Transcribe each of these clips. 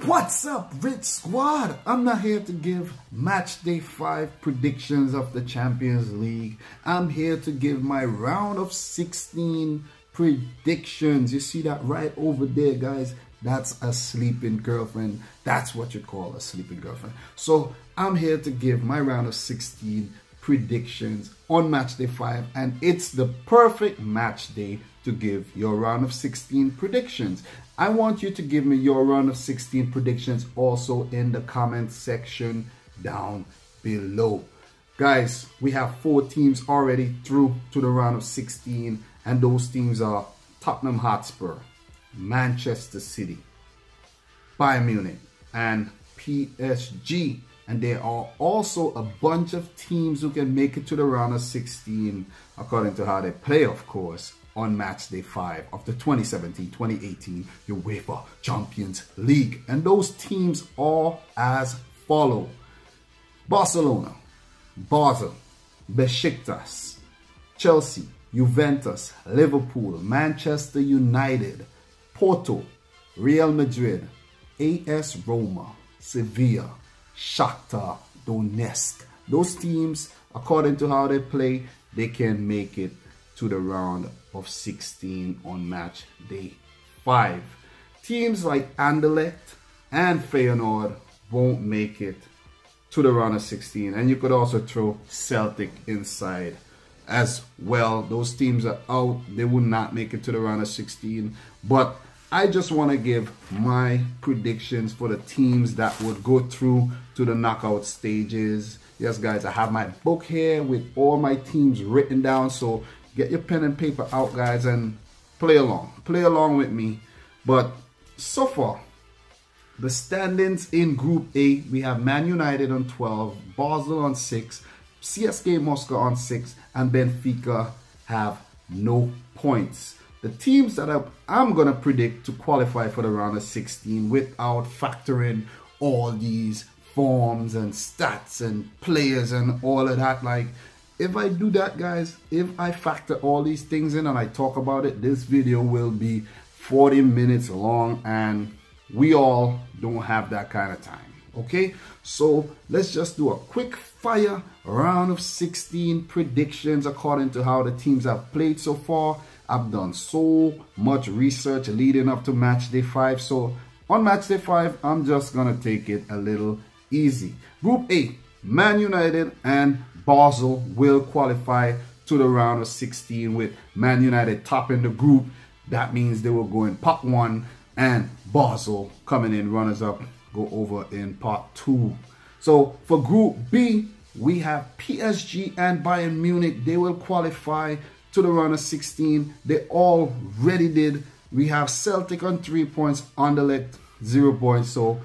What's up, Rich Squad? I'm not here to give match day 5 predictions of the Champions League. I'm here to give my round of 16 predictions. You see that right over there, guys? That's a sleeping girlfriend. That's what you call a sleeping girlfriend. So I'm here to give my round of 16 predictions on match day 5, and it's the perfect match day to give your round of 16 predictions. I want you to give me your round of 16 predictions also in the comment section down below. Guys, we have 4 teams already through to the round of 16, and those teams are Tottenham Hotspur, Manchester City, Bayern Munich, and PSG. And there are also a bunch of teams who can make it to the round of 16 according to how they play, of course, on match day 5 of the 2017-2018 UEFA Champions League. And those teams are as follow: Barcelona, Basel, Beşiktaş, Chelsea, Juventus, Liverpool, Manchester United, Porto, Real Madrid, AS Roma, Sevilla, Shakhtar Donetsk. Those teams, according to how they play, they can make it to the round of 16 on match day 5. Teams like Anderlecht and Feyenoord won't make it to the round of 16. And you could also throw Celtic inside as well. Those teams are out. They will not make it to the round of 16. But I just want to give my predictions for the teams that would go through to the knockout stages. Yes, guys, I have my book here with all my teams written down. So get your pen and paper out, guys, and play along. Play along with me. But so far, the standings in Group A, we have Man United on 12, Basel on 6, CSKA Moskva on 6, and Benfica have no points. The teams that I'm going to predict to qualify for the round of 16 without factoring all these forms and stats and players and all of that. Like, if I do that, guys, if I factor all these things in and I talk about it, this video will be 40 minutes long, and we all don't have that kind of time. Okay, so let's just do a quick fire round of 16 predictions according to how the teams have played so far. I've done so much research leading up to match day 5. So on match day 5, I'm just going to take it a little easy. Group A, Man United and Basel will qualify to the round of 16 with Man United topping the group. That means they will go in part 1 and Basel coming in runners-up go over in part 2. So for Group B, we have PSG and Bayern Munich. They will qualify to the round of 16. They already did. We have Celtic on 3 points, Anderlecht 0 points. So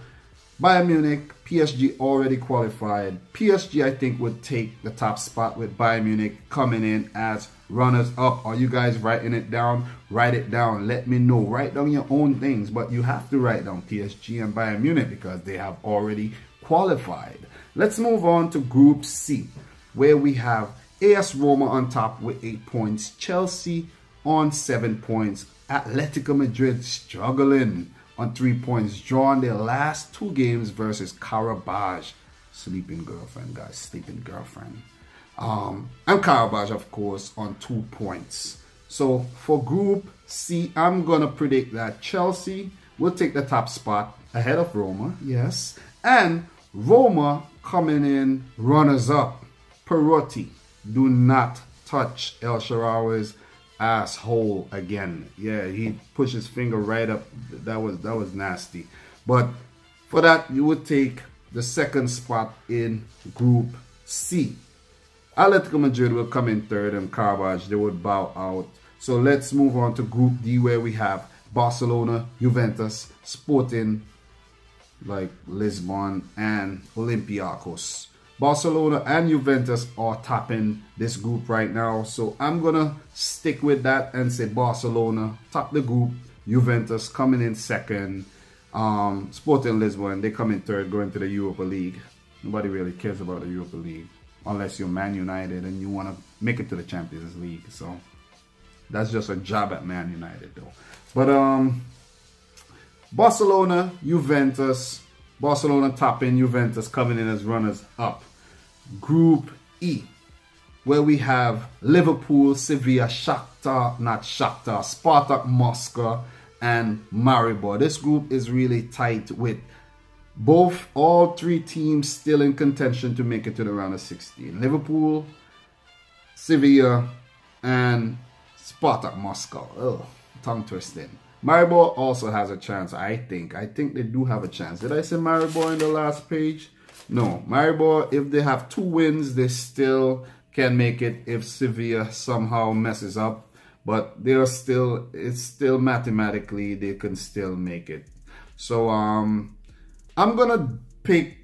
Bayern Munich, PSG already qualified. PSG, I think, would take the top spot with Bayern Munich coming in as runners up. Are you guys writing it down? Write it down. Let me know. Write down your own things, but you have to write down PSG and Bayern Munich because they have already qualified. Let's move on to Group C, where we have AS Roma on top with 8 points, Chelsea on 7 points, Atlético Madrid struggling on 3 points, drawn their last 2 games versus Qarabağ. Sleeping girlfriend, guys, sleeping girlfriend. And Qarabağ, of course, on 2 points. So for Group C, I'm going to predict that Chelsea will take the top spot ahead of Roma, yes. And Roma coming in runners-up. Perotti, do not touch El Shaarawy's asshole again. Yeah, he pushed his finger right up. That was nasty. But for that, you would take the second spot in Group C. Atlético Madrid will come in third, and Qarabağ, they would bow out. So let's move on to Group D, where we have Barcelona, Juventus, Sporting, like Lisbon, and Olympiacos. Barcelona and Juventus are topping this group right now. So I'm going to stick with that and say Barcelona top the group. Juventus coming in second. Sporting Lisbon, they come in third, going to the Europa League. Nobody really cares about the Europa League unless you're Man United and you want to make it to the Champions League. So that's just a job at Man United though. But Barcelona, Juventus. Barcelona topping, Juventus coming in as runners up. Group E, where we have Liverpool, Sevilla, Spartak, Moskva, and Maribor. This group is really tight with all three teams still in contention to make it to the round of 16. Liverpool, Sevilla, and Spartak Moscow. Oh, tongue twisting. Maribor also has a chance, I think. I think they do have a chance. Did I say Maribor in the last page? No. Maribor, if they have 2 wins, they still can make it if Sevilla somehow messes up. But it's still mathematically, they can still make it. So, I'm going to pick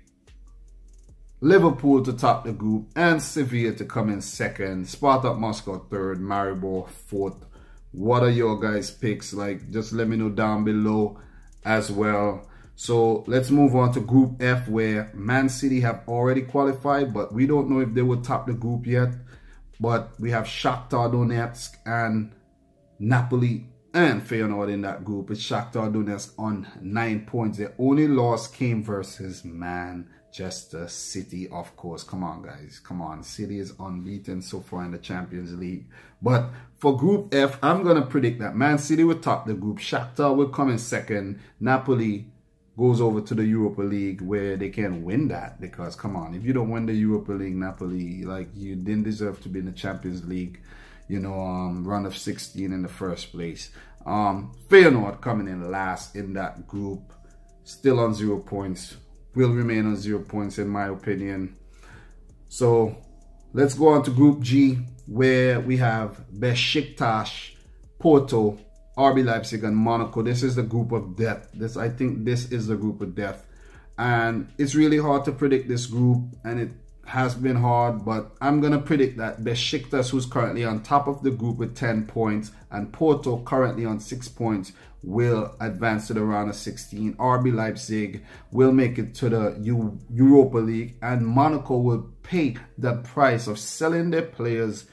Liverpool to top the group and Sevilla to come in second. Spartak Moscow third, Maribor fourth. What are your guys' picks? Like, just let me know down below as well. So let's move on to Group F, where Man City have already qualified, but we don't know if they will top the group yet. But we have Shakhtar Donetsk and Napoli and Feyenoord in that group. It's Shakhtar Donetsk on 9 points. Their only loss came versus Manchester City, of course. Come on, guys. Come on. City is unbeaten so far in the Champions League. But for Group F, I'm going to predict that Man City will top the group. Shakhtar will come in second. Napoli goes over to the Europa League, where they can win that. Because, come on, if you don't win the Europa League, Napoli, like, you didn't deserve to be in the Champions League, you know, round of 16 in the first place. Feyenoord coming in last in that group, still on 0 points. Will remain on 0 points in my opinion. So let's go on to Group G, where we have Beşiktaş, Porto, RB Leipzig, and Monaco. This is the group of death. I think this is the group of death. And it's really hard to predict this group, and it has been hard, but I'm going to predict that Beşiktaş, who's currently on top of the group with 10 points, and Porto currently on 6 points, will advance to the round of 16. RB Leipzig will make it to the Europa League, and Monaco will pay the price of selling their players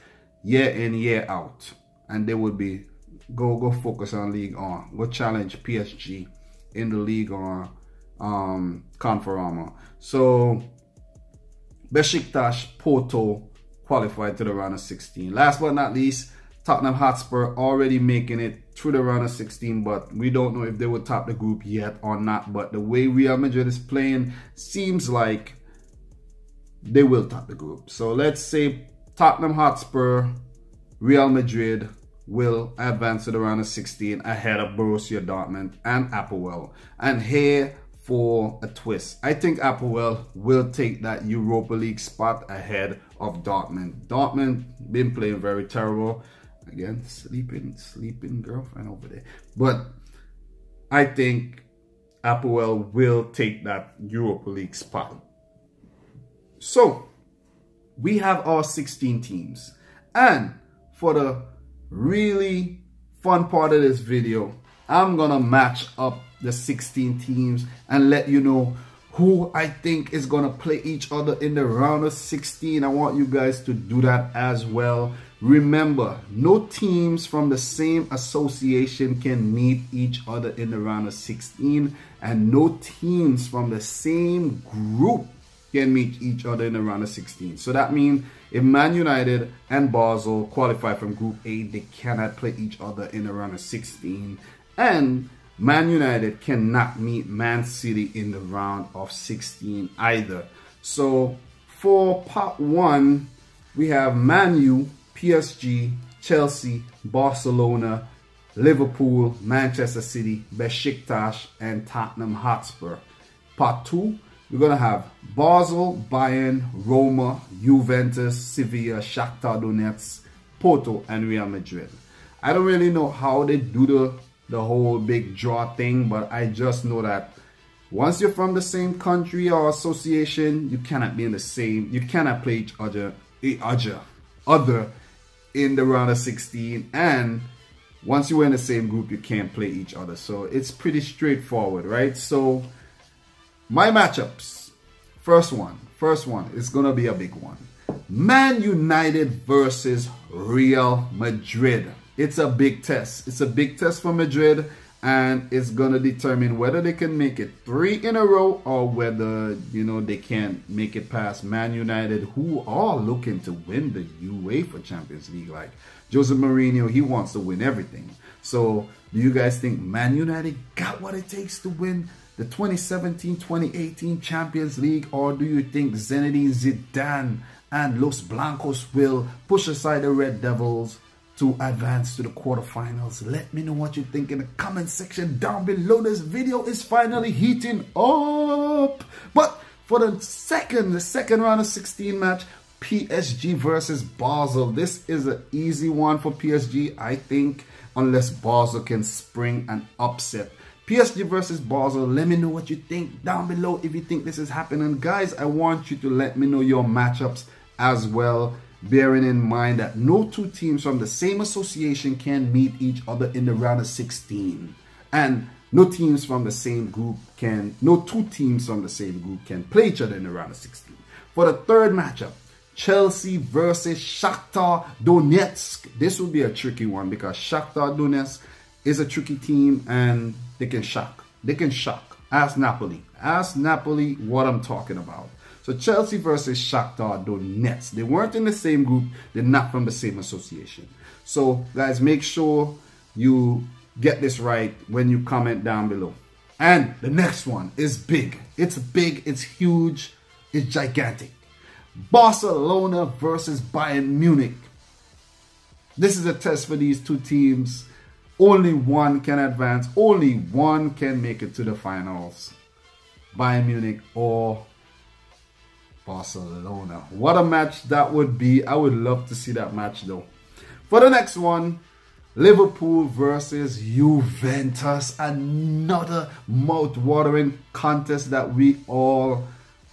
year in, year out, and they will be go focus on League On, go challenge PSG in the League On Conferama. So Beşiktaş, Porto qualified to the round of 16. Last but not least, Tottenham Hotspur already making it through the round of 16, but we don't know if they will top the group yet or not. But the way Real Madrid is playing, seems like they will top the group. So let's say Tottenham Hotspur, Real Madrid will advance to the round of 16 ahead of Borussia Dortmund and APOEL. And here for a twist, I think APOEL will take that Europa League spot ahead of Dortmund. Dortmund been playing very terrible. Again, sleeping girlfriend over there. But I think APOEL will take that Europa League spot. So we have our 16 teams. And for the really fun part of this video, I'm gonna match up the 16 teams and let you know who I think is gonna play each other in the round of 16. I want you guys to do that as well. Remember, no teams from the same association can meet each other in the round of 16, and no teams from the same group can meet each other in the round of 16. So that means if Man United and Basel qualify from Group A, they cannot play each other in the round of 16. And Man United cannot meet Man City in the round of 16 either. So for part 1, we have Man U, PSG, Chelsea, Barcelona, Liverpool, Manchester City, Beşiktaş, and Tottenham Hotspur. Part 2, we're going to have Basel, Bayern, Roma, Juventus, Sevilla, Shakhtar Donetsk, Porto, and Real Madrid. I don't really know how they do the whole big draw thing, but I just know that once you're from the same country or association, you cannot be in the same, you cannot play each other in the round of 16, and once you're in the same group, you can't play each other. So it's pretty straightforward, right? So my matchups, first one is gonna be a big one. Man United versus Real Madrid. It's a big test. It's a big test for Madrid, and it's gonna determine whether they can make it 3 in a row or whether, you know, they can't make it past Man United, who are looking to win the UEFA Champions League. Like Jose Mourinho, he wants to win everything. So do you guys think Man United got what it takes to win the 2017-2018 Champions League, or do you think Zinedine Zidane and Los Blancos will push aside the Red Devils to advance to the quarterfinals? Let me know what you think in the comment section down below. This video is finally heating up. But for the second round of 16 match, PSG versus Basel. This is an easy one for PSG, I think, unless Basel can spring an upset. PSG versus Basel. Let me know what you think down below if you think this is happening. Guys, I want you to let me know your matchups as well, bearing in mind that no two teams from the same association can meet each other in the round of 16, and no two teams from the same group can play each other in the round of 16. For the third matchup, Chelsea versus Shakhtar Donetsk. This will be a tricky one because Shakhtar Donetsk is a tricky team and they can shock. Ask Napoli what I'm talking about. So Chelsea versus Shakhtar Donetsk. They weren't in the same group. They're not from the same association. So guys, make sure you get this right when you comment down below. And the next one is big. It's big, it's huge, it's gigantic. Barcelona versus Bayern Munich. This is a test for these two teams. Only one can advance. Only one can make it to the finals. Bayern Munich or Barcelona. What a match that would be. I would love to see that match though. For the next one, Liverpool versus Juventus. Another mouth-watering contest that we all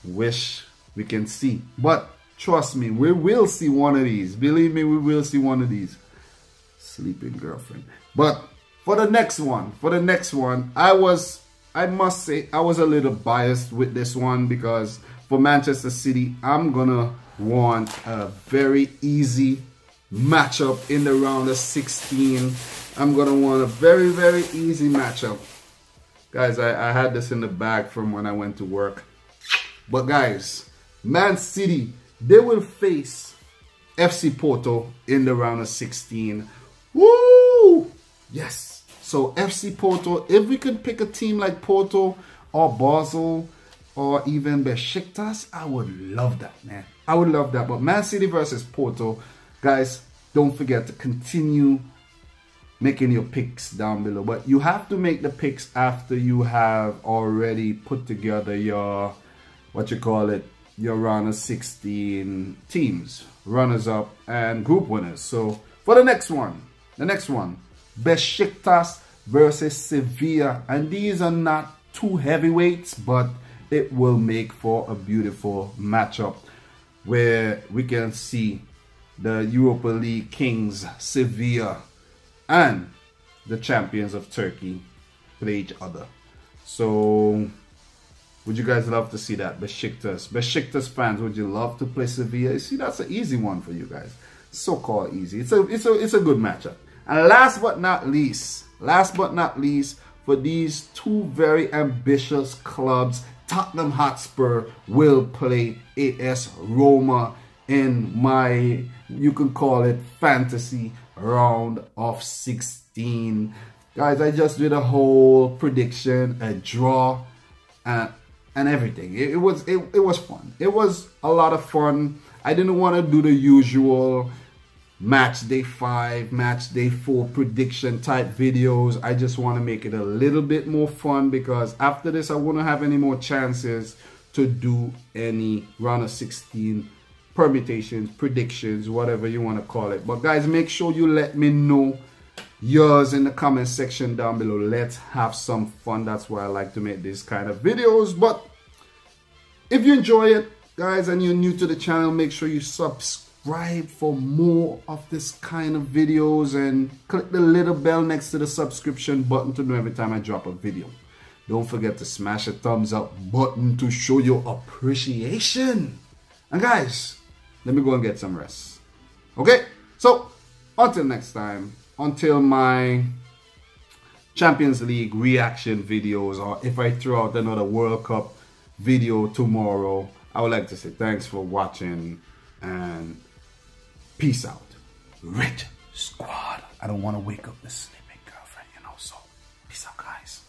wish we can see. But trust me, we will see one of these. Believe me, we will see one of these. Sleeping girlfriend. But for the next one, I must say I was a little biased with this one because for Manchester City, I'm gonna want a very easy matchup in the round of 16. I'm gonna want a very, very easy matchup. Guys, I had this in the bag from when I went to work. But guys, Man City, they will face FC Porto in the round of 16. Woo! Yes. So FC Porto, if we could pick a team like Porto or Basel or even Beşiktaş, I would love that, man. I would love that. But Man City versus Porto, guys, don't forget to continue making your picks down below. But you have to make the picks after you have already put together your, your round of 16 teams, runners-up and group winners. So for the next one, Beşiktaş versus Sevilla. And these are not two heavyweights, but it will make for a beautiful matchup where we can see the Europa League kings Sevilla and the champions of Turkey play each other. So would you guys love to see that? Beşiktaş fans, would you love to play Sevilla? You see, that's an easy one for you guys. So-called easy. It's a good matchup. And last but not least, for these two very ambitious clubs, Tottenham Hotspur will play AS Roma in my, you can call it, fantasy round of 16. Guys, I just did a whole prediction, a draw, and everything. It was fun. It was a lot of fun. I didn't want to do the usual match day 5, match day 4 prediction type videos. I just want to make it a little bit more fun because after this I won't have any more chances to do any round of 16 permutations, predictions, whatever you want to call it. But guys, make sure you let me know yours in the comment section down below. Let's have some fun. That's why I like to make these kind of videos. But if you enjoy it, guys, and you're new to the channel, make sure you subscribe for more of this kind of videos and click the little bell next to the subscription button to know every time I drop a video. Don't forget to smash a thumbs up button to show your appreciation. And guys, let me go and get some rest. Okay, so until next time, until my Champions League reaction videos, or if I throw out another World Cup video tomorrow, I would like to say thanks for watching and peace out. Rich Squad. I don't want to wake up the sleeping girlfriend, you know, so peace out, guys.